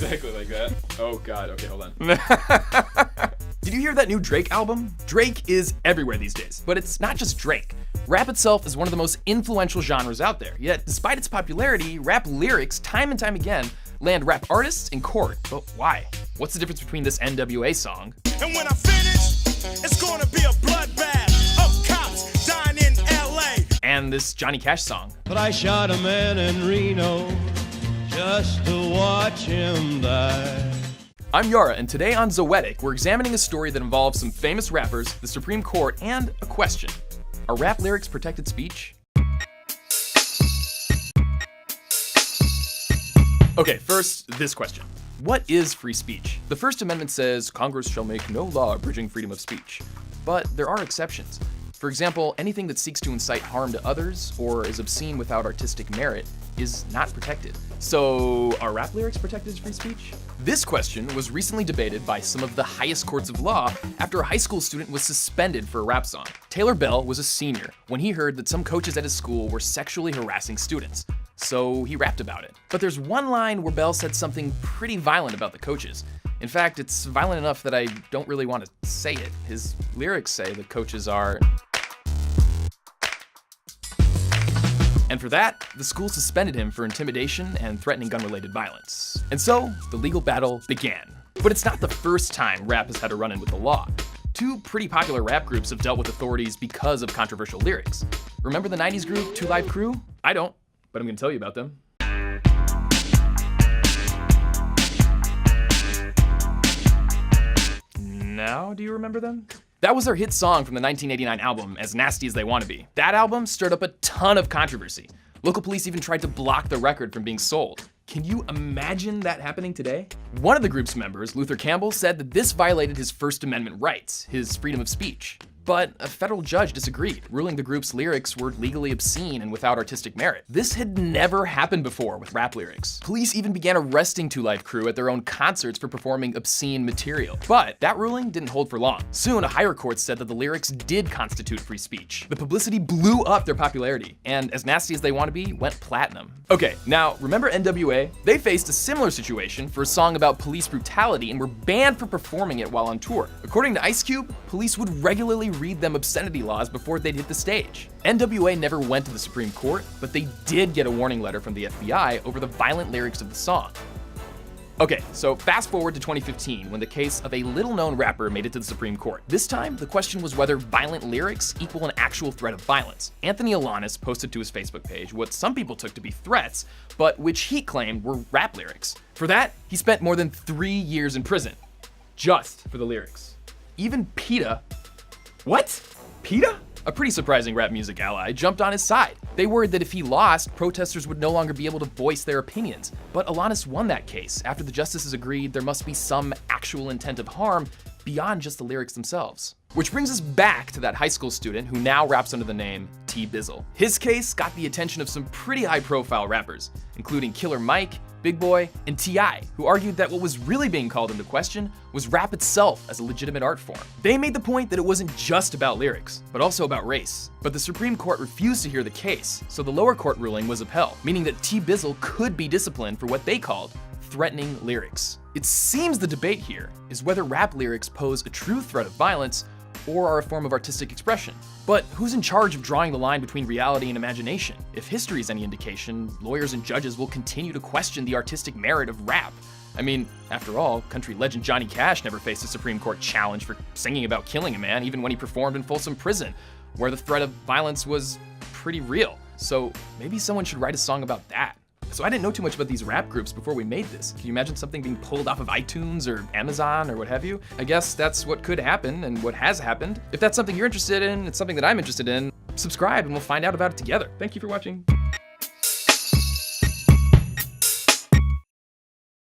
Exactly like that. Oh God, okay, hold on. Did you hear that new Drake album? Drake is everywhere these days, but it's not just Drake. Rap itself is one of the most influential genres out there, yet despite its popularity, rap lyrics time and time again land rap artists in court. But why? What's the difference between this NWA song and when I finish, it's gonna be a bloodbath of cops dying in LA and this Johnny Cash song? But I shot a man in Reno just to watch him die. I'm Yara, and today on Zoetic, we're examining a story that involves some famous rappers, the Supreme Court, and a question. Are rap lyrics protected speech? Okay, first, this question. What is free speech? The First Amendment says Congress shall make no law abridging freedom of speech. But there are exceptions. For example, anything that seeks to incite harm to others or is obscene without artistic merit is not protected. So, are rap lyrics protected as free speech? This question was recently debated by some of the highest courts of law after a high school student was suspended for a rap song. Taylor Bell was a senior when he heard that some coaches at his school were sexually harassing students. So he rapped about it. But there's one line where Bell said something pretty violent about the coaches. In fact, it's violent enough that I don't really want to say it. His lyrics say the coaches are... And for that, the school suspended him for intimidation and threatening gun-related violence. And so, the legal battle began. But it's not the first time rap has had a run-in with the law. Two pretty popular rap groups have dealt with authorities because of controversial lyrics. Remember the 90s group 2 Live Crew? I don't, but I'm gonna tell you about them. Now, do you remember them? That was their hit song from the 1989 album, As Nasty as They Wanna Be. That album stirred up a ton of controversy. Local police even tried to block the record from being sold. Can you imagine that happening today? One of the group's members, Luther Campbell, said that this violated his First Amendment rights, his freedom of speech. But a federal judge disagreed, ruling the group's lyrics were legally obscene and without artistic merit. This had never happened before with rap lyrics. Police even began arresting 2 Live Crew at their own concerts for performing obscene material. But that ruling didn't hold for long. Soon, a higher court said that the lyrics did constitute free speech. The publicity blew up their popularity, and As Nasty as They Wanna Be went platinum. Okay, now remember NWA? They faced a similar situation for a song about police brutality and were banned for performing it while on tour. According to Ice Cube, police would regularly read them obscenity laws before they'd hit the stage. NWA never went to the Supreme Court, but they did get a warning letter from the FBI over the violent lyrics of the song. Okay, so fast forward to 2015 when the case of a little-known rapper made it to the Supreme Court. This time, the question was whether violent lyrics equal an actual threat of violence. Anthony Alanis posted to his Facebook page what some people took to be threats, but which he claimed were rap lyrics. For that, he spent more than 3 years in prison, just for the lyrics. Even PETA... What? PETA? A pretty surprising rap music ally jumped on his side. They worried that if he lost, protesters would no longer be able to voice their opinions. But Alanis won that case after the justices agreed there must be some actual intent of harm beyond just the lyrics themselves. Which brings us back to that high school student who now raps under the name T Bizzle. His case got the attention of some pretty high-profile rappers, including Killer Mike, Big Boy, and T.I., who argued that what was really being called into question was rap itself as a legitimate art form. They made the point that it wasn't just about lyrics, but also about race. But the Supreme Court refused to hear the case, so the lower court ruling was upheld, meaning that T Bizzle could be disciplined for what they called threatening lyrics. It seems the debate here is whether rap lyrics pose a true threat of violence or are a form of artistic expression. But who's in charge of drawing the line between reality and imagination? If history is any indication, lawyers and judges will continue to question the artistic merit of rap. I mean, after all, country legend Johnny Cash never faced a Supreme Court challenge for singing about killing a man, even when he performed in Folsom Prison, where the threat of violence was pretty real. So maybe someone should write a song about that. So I didn't know too much about these rap groups before we made this. Can you imagine something being pulled off of iTunes or Amazon or what have you? I guess that's what could happen and what has happened. If that's something you're interested in, it's something that I'm interested in, subscribe and we'll find out about it together. Thank you for watching.